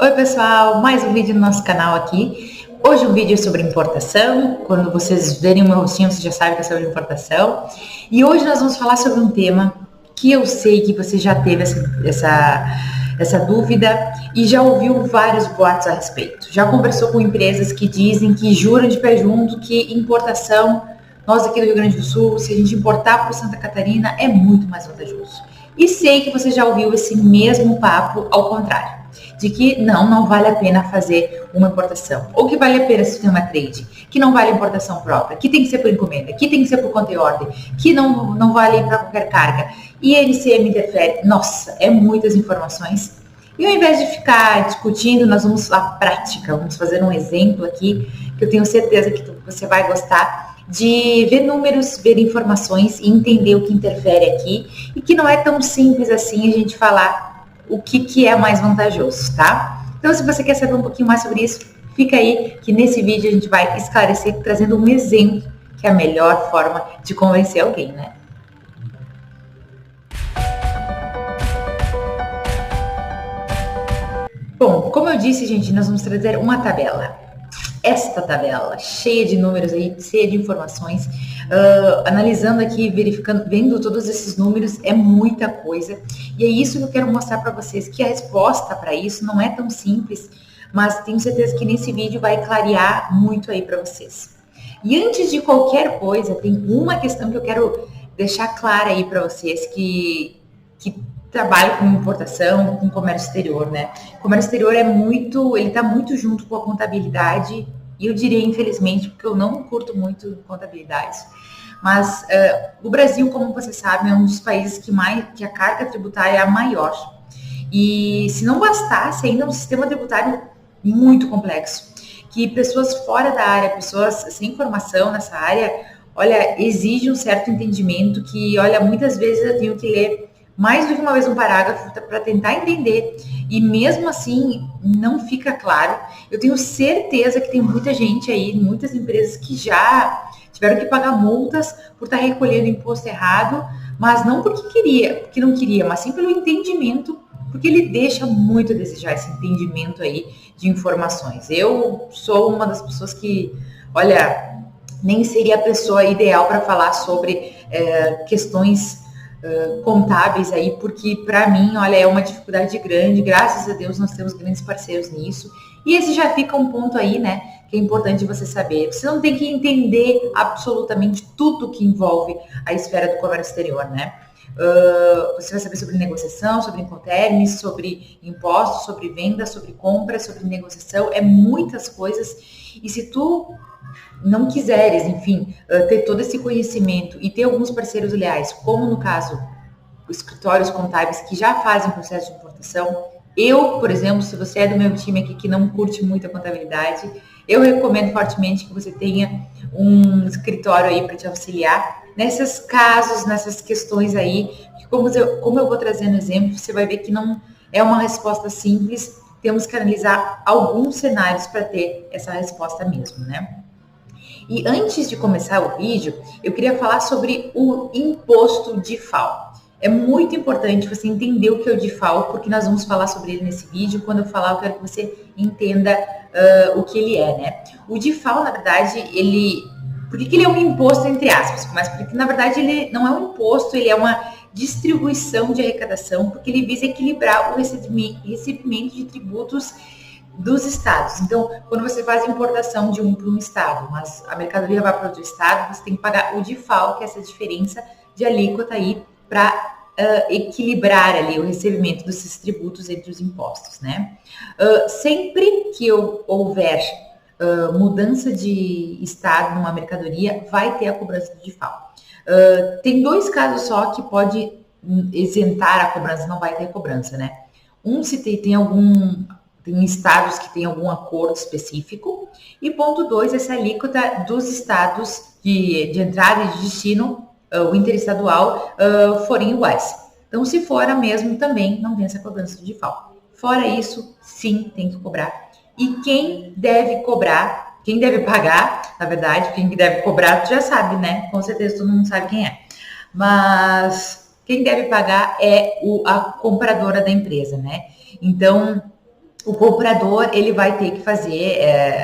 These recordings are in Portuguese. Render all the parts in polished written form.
Oi pessoal, mais um vídeo no nosso canal aqui. Hoje um vídeo sobre importação. Quando vocês verem o meu rostinho, vocês já sabem que é sobre importação. E hoje nós vamos falar sobre um tema que eu sei que você já teve essa dúvida e já ouviu vários boatos a respeito. Já conversou com empresas que dizem, que juram de pé junto que importação, nós aqui do Rio Grande do Sul, se a gente importar para Santa Catarina, é muito mais vantajoso. E sei que você já ouviu esse mesmo papo ao contrário, de que não vale a pena fazer uma importação, ou que vale a pena se ter uma trade, que não vale importação própria, que tem que ser por encomenda, que tem que ser por conta e ordem, que não vale para qualquer carga, e NCM interfere. Nossa, é muitas informações. E ao invés de ficar discutindo, nós vamos à prática, vamos fazer um exemplo aqui, que eu tenho certeza que você vai gostar, de ver números, ver informações e entender o que interfere aqui, e que não é tão simples assim a gente falar o que é mais vantajoso, tá? Então, se você quer saber um pouquinho mais sobre isso, fica aí que nesse vídeo a gente vai esclarecer trazendo um exemplo, que é a melhor forma de convencer alguém, né? Bom, como eu disse, gente, nós vamos trazer uma tabela. Esta tabela, cheia de números aí, cheia de informações, analisando aqui, verificando, vendo todos esses números, é muita coisa. E é isso que eu quero mostrar para vocês, que a resposta para isso não é tão simples, mas tenho certeza que nesse vídeo vai clarear muito aí para vocês. E antes de qualquer coisa, tem uma questão que eu quero deixar clara aí para vocês, que trabalho com importação, com comércio exterior, né? O comércio exterior ele está muito junto com a contabilidade, e eu diria, infelizmente, porque eu não curto muito contabilidade, mas o Brasil, como você sabe, é um dos países que a carga tributária é a maior. E se não bastasse, ainda é um sistema tributário muito complexo, que pessoas fora da área, pessoas sem formação nessa área, olha, exige um certo entendimento que, olha, muitas vezes eu tenho que ler mais do que uma vez um parágrafo para tentar entender, e mesmo assim não fica claro. Eu tenho certeza que tem muita gente aí, muitas empresas que já tiveram que pagar multas por estar recolhendo imposto errado, mas não porque não queria, mas sim pelo entendimento, porque ele deixa muito a desejar, esse entendimento aí de informações. Eu sou uma das pessoas que, olha, nem seria a pessoa ideal para falar sobre questões contábeis aí, porque para mim, olha, é uma dificuldade grande. Graças a Deus nós temos grandes parceiros nisso, e esse já fica um ponto aí, né, que é importante você saber. Você não tem que entender absolutamente tudo que envolve a esfera do comércio exterior, né? Você vai saber sobre negociação, sobre incoterms, sobre impostos, sobre venda, sobre compra, sobre negociação, é muitas coisas. E se tu não quiseres, enfim, ter todo esse conhecimento e ter alguns parceiros leais, como no caso, os escritórios contábeis que já fazem processo de importação. Eu, por exemplo, se você é do meu time aqui que não curte muito a contabilidade, eu recomendo fortemente que você tenha um escritório aí para te auxiliar nesses casos, nessas questões aí, que como eu vou trazendo exemplo, você vai ver que não é uma resposta simples, temos que analisar alguns cenários para ter essa resposta mesmo, né? E antes de começar o vídeo, eu queria falar sobre o imposto DIFAL. É muito importante você entender o que é o DIFAL, porque nós vamos falar sobre ele nesse vídeo. Quando eu falar, eu quero que você entenda o que ele é, né? O DIFAL, na verdade, por que ele é um imposto, entre aspas? Mas porque, na verdade, ele não é um imposto, ele é uma distribuição de arrecadação, porque ele visa equilibrar o recebimento de tributos dos estados. Então, quando você faz importação de para um estado, mas a mercadoria vai para outro estado, você tem que pagar o DIFAL, que é essa diferença de alíquota aí, para equilibrar ali o recebimento desses tributos entre os impostos, né? Sempre que houver mudança de estado numa mercadoria, vai ter a cobrança do DIFAL. Tem dois casos só que pode isentar a cobrança, não vai ter cobrança, né? Se tem estados que têm algum acordo específico. E ponto 2, essa alíquota dos estados de entrada e de destino, o interestadual, forem iguais. Então, se for a mesmo, também não tem essa cobrança de DIFAL. Fora isso, sim, tem que cobrar. E quem deve cobrar, quem deve pagar, na verdade, quem deve cobrar, tu já sabe, né? Com certeza todo mundo sabe quem é. Mas quem deve pagar é a compradora da empresa, né? Então, o comprador ele vai ter que fazer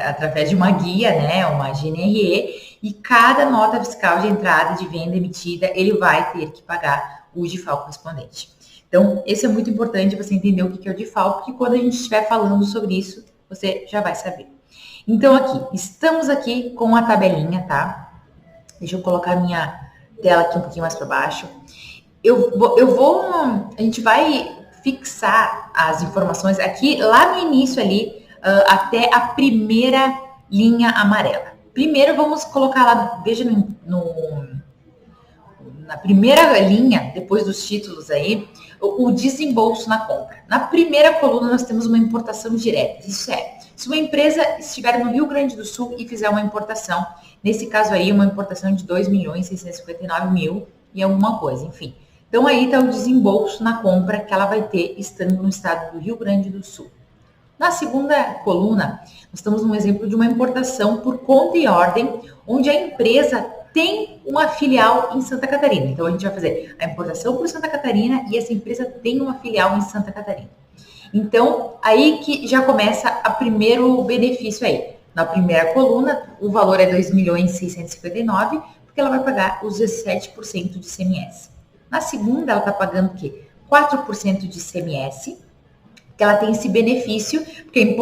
através de uma guia, né, uma GNRE, e cada nota fiscal de entrada de venda emitida, ele vai ter que pagar o DIFAL correspondente. Então, esse é muito importante você entender o que é o DIFAL, porque quando a gente estiver falando sobre isso, você já vai saber. Então, estamos aqui com a tabelinha, tá? Deixa eu colocar a minha tela aqui um pouquinho mais para baixo. A gente vai fixar as informações aqui lá no início ali, até a primeira linha amarela. Primeiro vamos colocar lá, veja na primeira linha, depois dos títulos aí, o desembolso na compra. Na primeira coluna nós temos uma importação direta. Isso é, se uma empresa estiver no Rio Grande do Sul e fizer uma importação, nesse caso aí uma importação de 2.659.000 e alguma coisa, enfim. Então aí está o desembolso na compra que ela vai ter estando no estado do Rio Grande do Sul. Na segunda coluna, nós estamos num exemplo de uma importação por conta e ordem, onde a empresa tem uma filial em Santa Catarina. Então a gente vai fazer a importação por Santa Catarina e essa empresa tem uma filial em Santa Catarina. Então aí que já começa o primeiro benefício aí. Na primeira coluna, o valor é 2.659.000, porque ela vai pagar os 17% de ICMS. Na segunda, ela está pagando o quê? 4% de ICMS, que ela tem esse benefício, porque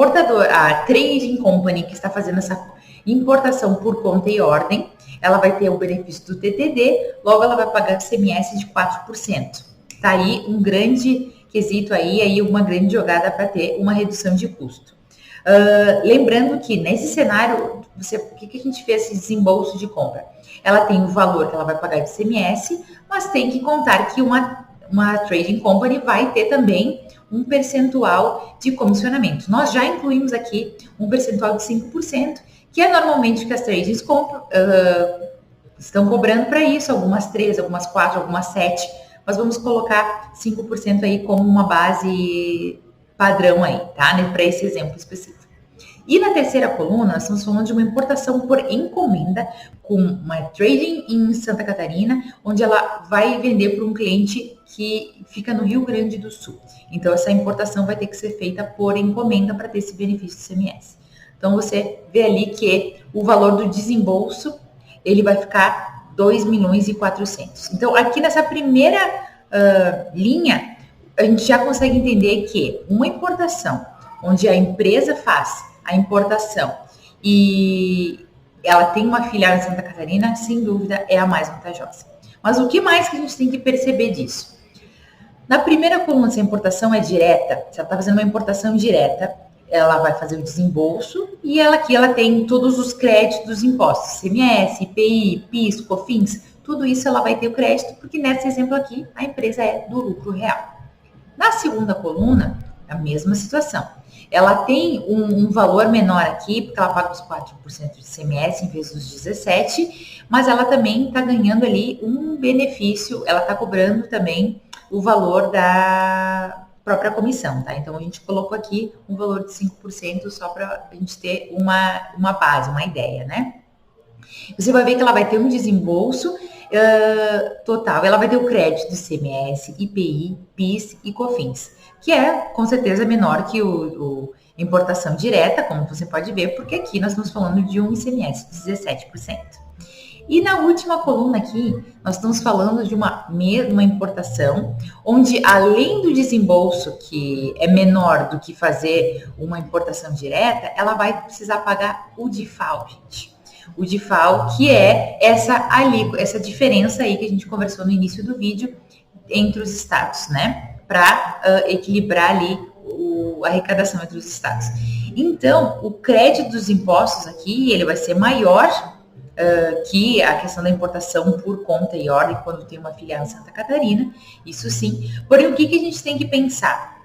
a trading company que está fazendo essa importação por conta e ordem, ela vai ter o benefício do TTD, logo ela vai pagar ICMS de 4%. Tá aí um grande quesito aí uma grande jogada para ter uma redução de custo. Lembrando que nesse cenário, o que a gente fez esse desembolso de compra? Ela tem o valor que ela vai pagar de ICMS, mas tem que contar que uma trading company vai ter também um percentual de comissionamento. Nós já incluímos aqui um percentual de 5%, que é normalmente o que as tradings estão cobrando para isso, algumas 3, algumas 4, algumas 7, mas vamos colocar 5% aí como uma base padrão aí, tá? Para esse exemplo específico. E na terceira coluna, nós estamos falando de uma importação por encomenda com uma trading em Santa Catarina, onde ela vai vender para um cliente que fica no Rio Grande do Sul. Então, essa importação vai ter que ser feita por encomenda para ter esse benefício do ICMS. Então, você vê ali que o valor do desembolso, ele vai ficar 2.400.000. Então, aqui nessa primeira linha, a gente já consegue entender que uma importação, onde a empresa faz a importação e ela tem uma filial em Santa Catarina, sem dúvida é a mais vantajosa. Mas o que mais que a gente tem que perceber disso? Na primeira coluna, se a importação é direta, se ela está fazendo uma importação direta, ela vai fazer o desembolso e aqui ela tem todos os créditos dos impostos, ICMS, IPI, PIS, COFINS, tudo isso ela vai ter o crédito, porque nesse exemplo aqui, a empresa é do lucro real. Na segunda coluna, a mesma situação. Ela tem um valor menor aqui, porque ela paga os 4% de ICMS em vez dos 17%, mas ela também está ganhando ali um benefício, ela está cobrando também o valor da própria comissão, tá? Então, a gente colocou aqui um valor de 5% só para a gente ter uma base, uma ideia, né? Você vai ver que ela vai ter um desembolso total, ela vai ter o crédito do ICMS, IPI, PIS e COFINS, que é, com certeza, menor que o importação direta, como você pode ver, porque aqui nós estamos falando de um ICMS de 17%. E na última coluna aqui, nós estamos falando de uma importação, onde além do desembolso, que é menor do que fazer uma importação direta, ela vai precisar pagar o DIFAL, gente. O DIFAL, que é essa diferença aí que a gente conversou no início do vídeo entre os estados, né? Para equilibrar ali a arrecadação entre os estados. Então, o crédito dos impostos aqui, ele vai ser maior que a questão da importação por conta e ordem quando tem uma filial em Santa Catarina, isso sim. Porém, o que a gente tem que pensar?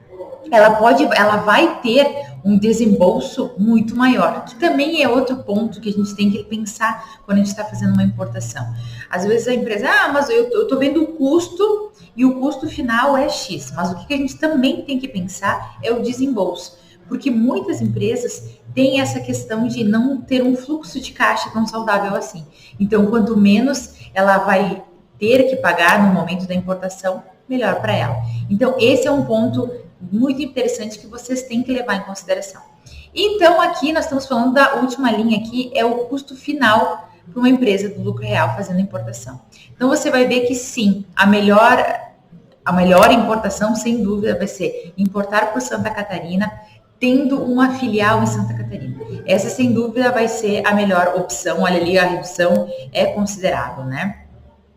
Ela vai ter um desembolso muito maior, que também é outro ponto que a gente tem que pensar quando a gente está fazendo uma importação. Às vezes a empresa, mas eu estou vendo o custo e o custo final é X, mas o que a gente também tem que pensar é o desembolso, porque muitas empresas têm essa questão de não ter um fluxo de caixa tão saudável assim. Então, quanto menos ela vai ter que pagar no momento da importação, melhor para ela. Então, esse é um ponto muito interessante que vocês têm que levar em consideração. Então, aqui nós estamos falando da última linha aqui, é o custo final para uma empresa do lucro real fazendo importação. Então, você vai ver que sim, a melhor importação, sem dúvida, vai ser importar por Santa Catarina, tendo uma filial em Santa Catarina. Essa, sem dúvida, vai ser a melhor opção. Olha ali, a redução é considerável, né?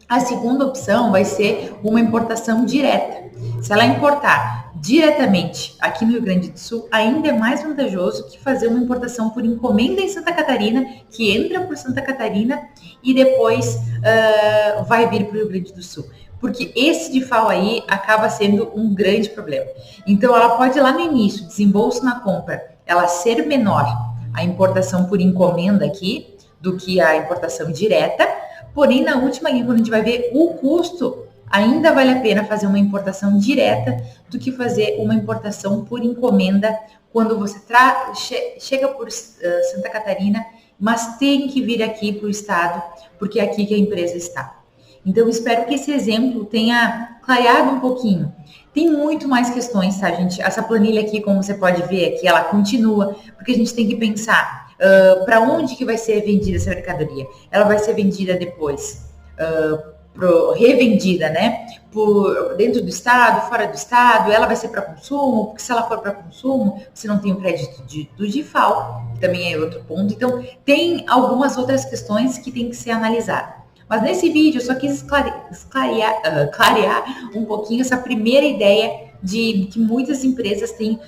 A segunda opção vai ser uma importação direta. Se ela importar diretamente aqui no Rio Grande do Sul, ainda é mais vantajoso que fazer uma importação por encomenda em Santa Catarina, que entra por Santa Catarina e depois vai vir para o Rio Grande do Sul. Porque esse DIFAL aí acaba sendo um grande problema. Então, ela pode lá no início, desembolso na compra, ela ser menor, a importação por encomenda aqui, do que a importação direta. Porém, na última linha, quando a gente vai ver o custo, ainda vale a pena fazer uma importação direta do que fazer uma importação por encomenda quando você chega por Santa Catarina, mas tem que vir aqui para o estado, porque é aqui que a empresa está. Então, espero que esse exemplo tenha clareado um pouquinho. Tem muito mais questões, tá, gente? Essa planilha aqui, como você pode ver aqui, ela continua, porque a gente tem que pensar para onde que vai ser vendida essa mercadoria. Ela vai ser vendida depois, revendida, né? Por dentro do estado, fora do estado, ela vai ser para consumo, porque se ela for para consumo, você não tem o crédito do DIFAL, que também é outro ponto. Então, tem algumas outras questões que tem que ser analisadas. Mas nesse vídeo eu só quis clarear um pouquinho essa primeira ideia de que muitas empresas têm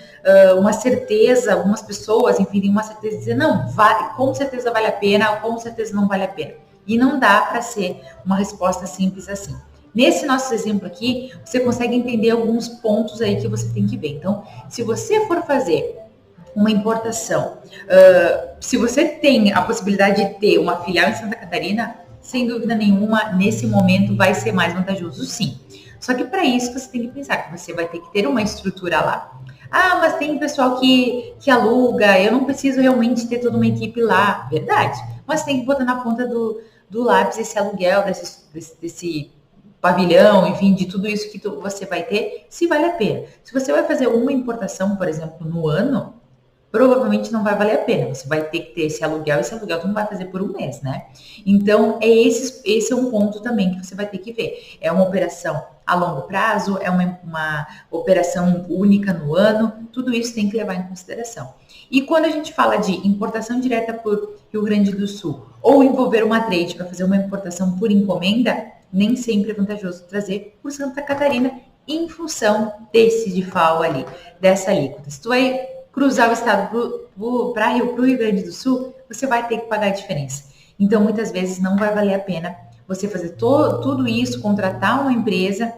uma certeza, algumas pessoas, enfim, têm uma certeza de dizer, não, vale, com certeza vale a pena, ou com certeza não vale a pena. E não dá para ser uma resposta simples assim. Nesse nosso exemplo aqui, você consegue entender alguns pontos aí que você tem que ver. Então, se você for fazer uma importação, se você tem a possibilidade de ter uma filial em Santa Catarina, sem dúvida nenhuma, nesse momento vai ser mais vantajoso, sim. Só que para isso você tem que pensar que você vai ter que ter uma estrutura lá. Ah, mas tem pessoal que aluga, eu não preciso realmente ter toda uma equipe lá. Verdade, mas tem que botar na ponta do lápis esse aluguel, desse pavilhão, enfim, de tudo isso que você vai ter, se vale a pena. Se você vai fazer uma importação, por exemplo, no ano, provavelmente não vai valer a pena. Você vai ter que ter esse aluguel tu não vai fazer por um mês, né? Então, esse é um ponto também que você vai ter que ver. É uma operação a longo prazo, é uma operação única no ano, tudo isso tem que levar em consideração. E quando a gente fala de importação direta por Rio Grande do Sul, ou envolver uma trade para fazer uma importação por encomenda, nem sempre é vantajoso trazer por Santa Catarina em função desse DIFAL ali, dessa alíquota. Se tu vai cruzar o estado para o Rio Grande do Sul, você vai ter que pagar a diferença. Então, muitas vezes não vai valer a pena você fazer tudo isso, contratar uma empresa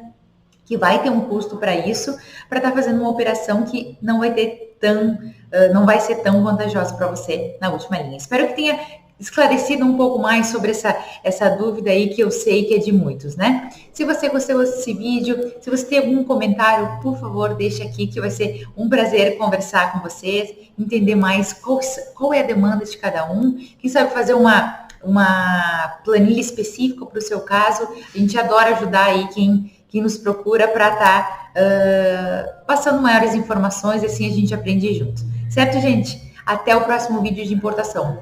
que vai ter um custo para isso, para estar fazendo uma operação que não vai ser tão vantajosa para você na última linha. Espero que tenha esclarecido um pouco mais sobre essa dúvida aí que eu sei que é de muitos, né? Se você gostou desse vídeo, se você tem algum comentário, por favor, deixe aqui que vai ser um prazer conversar com vocês, entender mais qual é a demanda de cada um, quem sabe fazer uma planilha específica para o seu caso. A gente adora ajudar aí quem nos procura para estar passando maiores informações, e assim a gente aprende junto. Certo, gente? Até o próximo vídeo de importação.